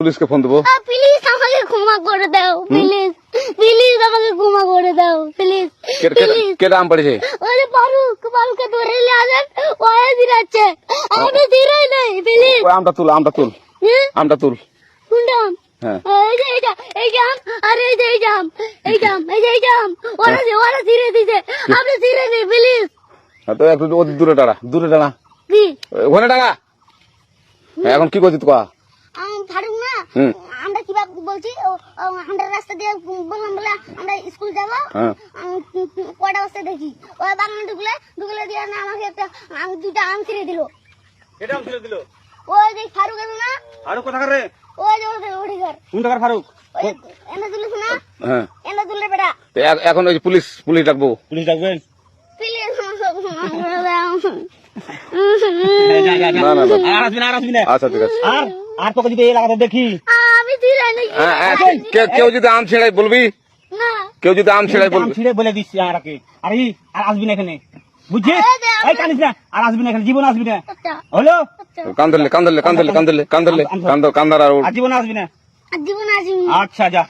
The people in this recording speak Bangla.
পুলিশকে ফোন দেবো। প্লিজ আমাকে ক্ষমা করে দাও, প্লিজ প্লিজ আমাকে ক্ষমা করে দাও, প্লিজ প্লিজ। কে আম পড়েছে? ওই ফারুককে ধরে নিয়ে আসেন, ওয়ে দিরাচ্ছে, আমি দিরাই নাই, প্লিজ। ওই আমটা তুল, আমটা তুল, আমটা তুল। কোনটা আম? হ্যাঁ এই যে এইটা, এই যে আম, আর এই যে এই আম, এই আম, এই যে এই আম, ওরা ছিঁড়ে দিছে, আপনি ছিঁড়ে নেই, প্লিজ। তো একটু ওদের দূরে টানা, দূরে টানা, কি ওখানে টানা। এখন কি করছিস তুই? ফারুক না, আমরা কিভাবে বলছি, আমরা রাস্তা দিয়ে বললাম বলে আমরা স্কুল যাবো, কয়টা বস্তা দেখি ওই বাগানে ঢুকলে দিয়ে না আমাকে দুটা আম ছিঁড়ে দিল। এটা আম ছিঁড়ে দিল? ওই যে ফারুক আছে না, ফারুক কোথাকার রে? ওই যে ওঠে ঘর, কোন টাকার ফারুক? এনে তুলিস না, হ্যাঁ এনে তুললে বেটা, এখন ওই পুলিশ ডাকবো। পুলিশ ডাকবেন? প্লিজ ক্ষমা করে দাও। না না না, আর আসবি না, আর আসবি না। আচ্ছা ঠিক আছে। আর তোকে যদি এই এলাকাতে দেখি, আমি ছিঁড়াই নাকি? কেউ যদি আম ছেড়াই বলবি, না কেউ যদি আম ছেড়াই আম বলবি। ছিঁড়ে বলে দিচ্ছি আর আসবি না এখানে, বুঝছিস? এই কানিস না, আর আসবি না এখানে, জীবন আসবি না, আচ্ছা হলো? কান্দলে কান্দার আর আর জীবন আসবি না। জীবন আসি। আচ্ছা যা।